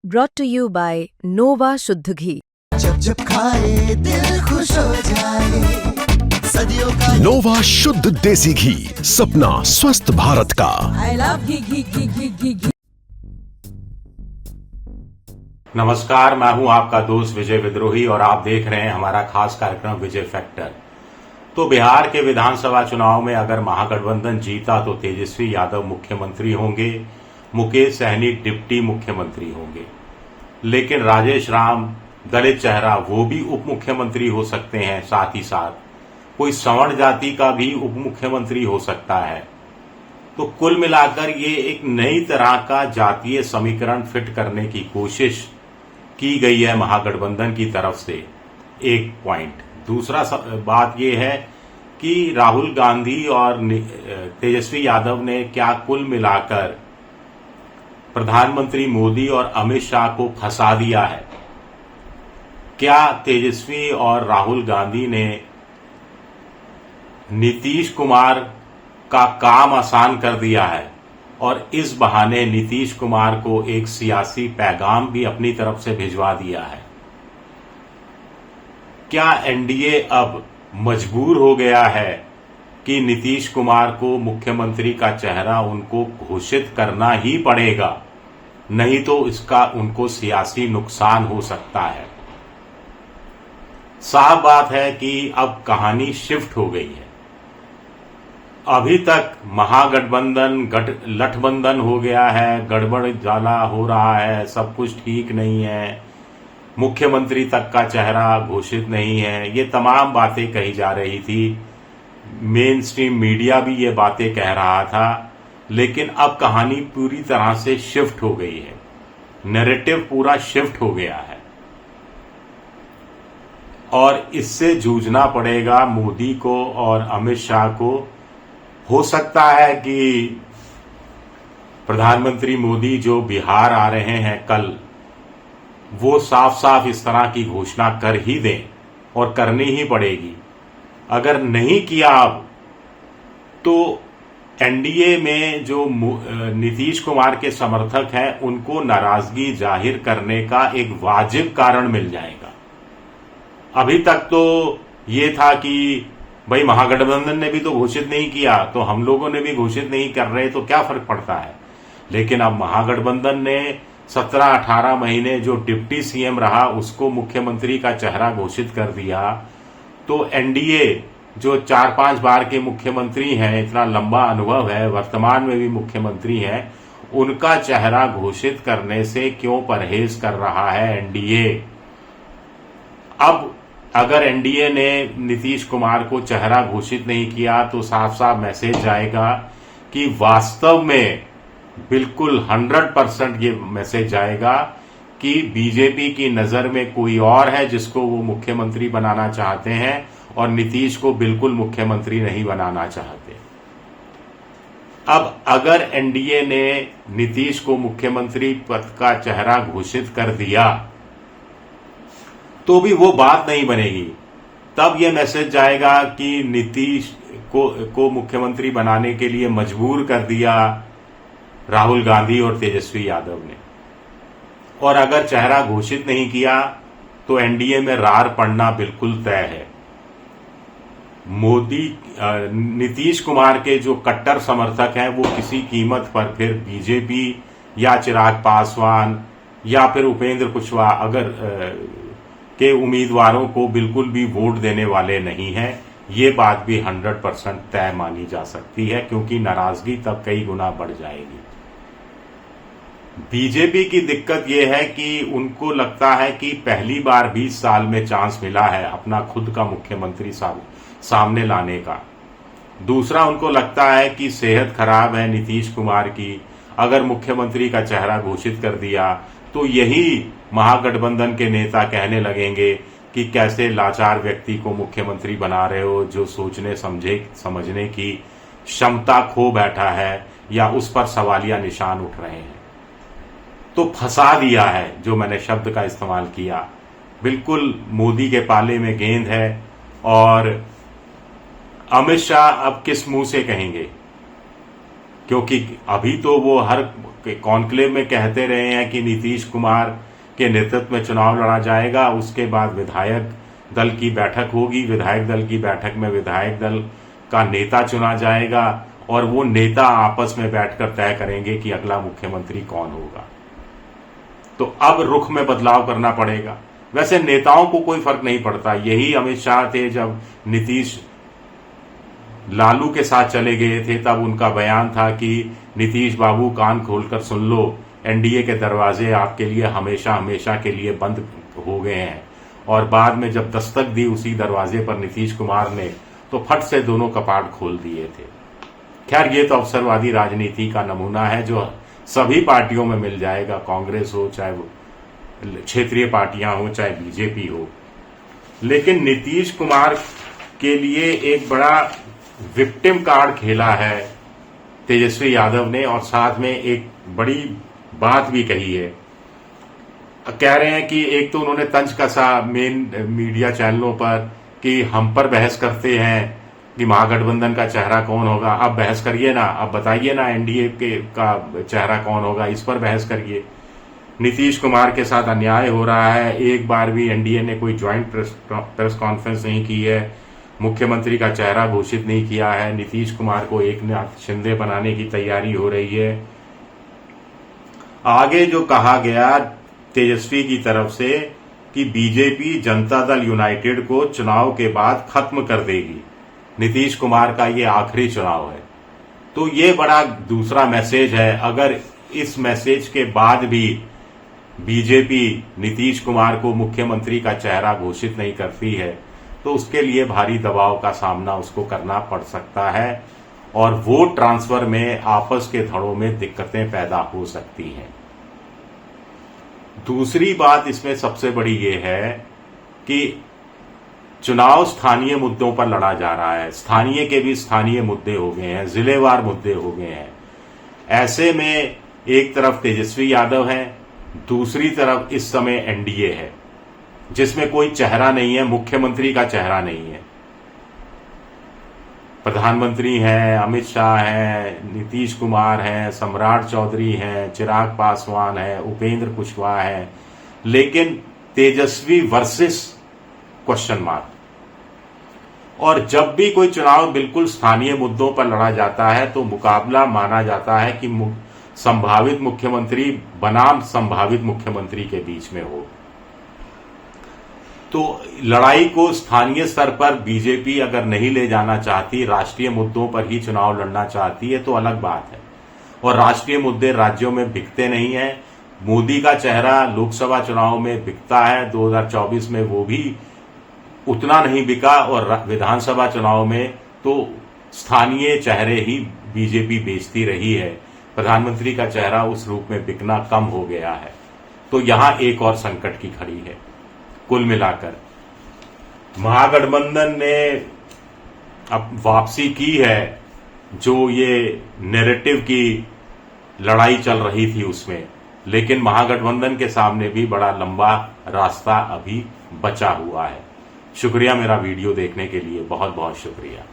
brought to you by Nova शुद्ध घी। जब जब खाए दिल खुश हो जाए, सदियों का नोवा शुद्ध देसी घी, सपना स्वस्थ भारत का। I love घी। नमस्कार, मैं हूं आपका दोस्त विजय विद्रोही और आप देख रहे हैं हमारा खास कार्यक्रम विजय फैक्टर। तो बिहार के विधानसभा चुनाव में अगर महागठबंधन जीता तो तेजस्वी यादव मुख्यमंत्री होंगे, मुकेश सहनी डिप्टी मुख्यमंत्री होंगे, लेकिन राजेश राम दलित चेहरा वो भी उप मुख्यमंत्री हो सकते हैं। साथ ही साथ कोई सवर्ण जाति का भी उप मुख्यमंत्री हो सकता है। तो कुल मिलाकर ये एक नई तरह का जातीय समीकरण फिट करने की कोशिश की गई है महागठबंधन की तरफ से। एक पॉइंट। दूसरा बात यह है कि राहुल गांधी और तेजस्वी यादव ने क्या कुल मिलाकर प्रधानमंत्री मोदी और अमित शाह को फंसा दिया है। क्या तेजस्वी और राहुल गांधी ने नीतीश कुमार का काम आसान कर दिया है और इस बहाने नीतीश कुमार को एक सियासी पैगाम भी अपनी तरफ से भिजवा दिया है। क्या एनडीए अब मजबूर हो गया है कि नीतीश कुमार को मुख्यमंत्री का चेहरा उनको घोषित करना ही पड़ेगा, नहीं तो इसका उनको सियासी नुकसान हो सकता है। साफ बात है कि अब कहानी शिफ्ट हो गई है। अभी तक महागठबंधन लठबंधन हो गया है, गड़बड़ जाला हो रहा है, सब कुछ ठीक नहीं है, मुख्यमंत्री तक का चेहरा घोषित नहीं है, ये तमाम बातें कही जा रही थी। मेन स्ट्रीम मीडिया भी ये बातें कह रहा था, लेकिन अब कहानी पूरी तरह से शिफ्ट हो गई है। नैरेटिव पूरा शिफ्ट हो गया है और इससे जूझना पड़ेगा मोदी को और अमित शाह को। हो सकता है कि प्रधानमंत्री मोदी जो बिहार आ रहे हैं कल, वो साफ साफ इस तरह की घोषणा कर ही दें और करनी ही पड़ेगी। अगर नहीं किया अब तो एनडीए में जो नीतीश कुमार के समर्थक हैं उनको नाराजगी जाहिर करने का एक वाजिब कारण मिल जाएगा। अभी तक तो ये था कि भाई महागठबंधन ने भी तो घोषित नहीं किया तो हम लोगों ने भी घोषित नहीं कर रहे, तो क्या फर्क पड़ता है। लेकिन अब महागठबंधन ने 17-18 महीने जो डिप्टी सीएम रहा उसको मुख्यमंत्री का चेहरा घोषित कर दिया, तो एनडीए जो 4-5 बार के मुख्यमंत्री हैं, इतना लंबा अनुभव है, वर्तमान में भी मुख्यमंत्री हैं, उनका चेहरा घोषित करने से क्यों परहेज कर रहा है एनडीए। अब अगर एनडीए ने नीतीश कुमार को चेहरा घोषित नहीं किया तो साफ साफ मैसेज जाएगा कि वास्तव में बिल्कुल 100% ये मैसेज जाएगा कि बीजेपी की नजर में कोई और है जिसको वो मुख्यमंत्री बनाना चाहते हैं और नीतीश को बिल्कुल मुख्यमंत्री नहीं बनाना चाहते। अब अगर एनडीए ने नीतीश को मुख्यमंत्री पद का चेहरा घोषित कर दिया तो भी वो बात नहीं बनेगी। तब ये मैसेज जाएगा कि नीतीश को मुख्यमंत्री बनाने के लिए मजबूर कर दिया राहुल गांधी और तेजस्वी यादव ने। और अगर चेहरा घोषित नहीं किया तो एनडीए में रार पड़ना बिल्कुल तय है। नीतीश कुमार के जो कट्टर समर्थक हैं वो किसी कीमत पर फिर बीजेपी या चिराग पासवान या फिर उपेंद्र कुशवाहा अगर के उम्मीदवारों को बिल्कुल भी वोट देने वाले नहीं हैं। ये बात भी 100% तय मानी जा सकती है, क्योंकि नाराजगी तब कई गुना बढ़ जाएगी। बीजेपी की दिक्कत यह है कि उनको लगता है कि पहली बार 20 साल में चांस मिला है अपना खुद का मुख्यमंत्री सामने लाने का। दूसरा, उनको लगता है कि सेहत खराब है नीतीश कुमार की, अगर मुख्यमंत्री का चेहरा घोषित कर दिया तो यही महागठबंधन के नेता कहने लगेंगे कि कैसे लाचार व्यक्ति को मुख्यमंत्री बना रहे हो जो सोचने समझने की क्षमता खो बैठा है, या उस पर सवालिया निशान उठ रहे हैं। तो फंसा दिया है, जो मैंने शब्द का इस्तेमाल किया, बिल्कुल मोदी के पाले में गेंद है। और अमित शाह अब किस मुंह से कहेंगे, क्योंकि अभी तो वो हर कॉन्क्लेव में कहते रहे हैं कि नीतीश कुमार के नेतृत्व में चुनाव लड़ा जाएगा, उसके बाद विधायक दल की बैठक होगी, विधायक दल की बैठक में विधायक दल का नेता चुना जाएगा और वो नेता आपस में बैठकर तय करेंगे कि अगला मुख्यमंत्री कौन होगा। तो अब रुख में बदलाव करना पड़ेगा। वैसे नेताओं को कोई फर्क नहीं पड़ता, यही अमित शाह थे जब नीतीश लालू के साथ चले गए थे, तब उनका बयान था कि नीतीश बाबू कान खोलकर सुन लो, एनडीए के दरवाजे आपके लिए हमेशा हमेशा के लिए बंद हो गए हैं। और बाद में जब दस्तक दी उसी दरवाजे पर नीतीश कुमार ने, तो फट से दोनों कपाट खोल दिए थे। खैर, ये तो अवसरवादी राजनीति का नमूना है जो सभी पार्टियों में मिल जाएगा, कांग्रेस हो, चाहे वो क्षेत्रीय पार्टियां हो, चाहे बीजेपी हो। लेकिन नीतीश कुमार के लिए एक बड़ा विक्टिम कार्ड खेला है तेजस्वी यादव ने, और साथ में एक बड़ी बात भी कही है। कह रहे हैं कि एक तो उन्होंने तंज कसा मेन मीडिया चैनलों पर कि हम पर बहस करते हैं कि महागठबंधन का चेहरा कौन होगा। अब बहस करिए ना, अब बताइए ना एनडीए का चेहरा कौन होगा, इस पर बहस करिए। नीतीश कुमार के साथ अन्याय हो रहा है, एक बार भी एनडीए ने कोई ज्वाइंट प्रेस कॉन्फ्रेंस नहीं की है, मुख्यमंत्री का चेहरा घोषित नहीं किया है, नीतीश कुमार को एकनाथ शिंदे बनाने की तैयारी हो रही है। आगे जो कहा गया तेजस्वी की तरफ से कि बीजेपी जनता दल यूनाइटेड को चुनाव के बाद खत्म कर देगी, नीतीश कुमार का ये आखिरी चुनाव है, तो ये बड़ा दूसरा मैसेज है। अगर इस मैसेज के बाद भी बीजेपी नीतीश कुमार को मुख्यमंत्री का चेहरा घोषित नहीं करती है, तो उसके लिए भारी दबाव का सामना उसको करना पड़ सकता है और वोट ट्रांसफर में आपस के धड़ों में दिक्कतें पैदा हो सकती हैं। दूसरी बात इसमें सबसे बड़ी ये है कि चुनाव स्थानीय मुद्दों पर लड़ा जा रहा है, स्थानीय के भी स्थानीय मुद्दे हो गए हैं, जिलेवार मुद्दे हो गए हैं। ऐसे में एक तरफ तेजस्वी यादव है, दूसरी तरफ इस समय एनडीए है जिसमें कोई चेहरा नहीं है, मुख्यमंत्री का चेहरा नहीं है। प्रधानमंत्री हैं, अमित शाह हैं, नीतीश कुमार हैं, सम्राट चौधरी हैं, चिराग पासवान हैं, उपेंद्र कुशवाहा हैं, लेकिन तेजस्वी वर्सेस क्वेश्चन मार्क। और जब भी कोई चुनाव बिल्कुल स्थानीय मुद्दों पर लड़ा जाता है तो मुकाबला माना जाता है कि संभावित मुख्यमंत्री बनाम संभावित मुख्यमंत्री के बीच में हो। तो लड़ाई को स्थानीय स्तर पर बीजेपी अगर नहीं ले जाना चाहती, राष्ट्रीय मुद्दों पर ही चुनाव लड़ना चाहती है तो अलग बात है। और राष्ट्रीय मुद्दे राज्यों में बिकते नहीं है। मोदी का चेहरा लोकसभा चुनाव में बिकता है, 2024 में वो भी उतना नहीं बिका, और विधानसभा चुनाव में तो स्थानीय चेहरे ही बीजेपी बेचती रही है। प्रधानमंत्री का चेहरा उस रूप में बिकना कम हो गया है। तो यहां एक और संकट की घड़ी है। कुल मिलाकर महागठबंधन ने अब वापसी की है, जो ये नैरेटिव की लड़ाई चल रही थी उसमें, लेकिन महागठबंधन के सामने भी बड़ा लंबा रास्ता अभी बचा हुआ है। शुक्रिया मेरा वीडियो देखने के लिए, बहुत बहुत शुक्रिया।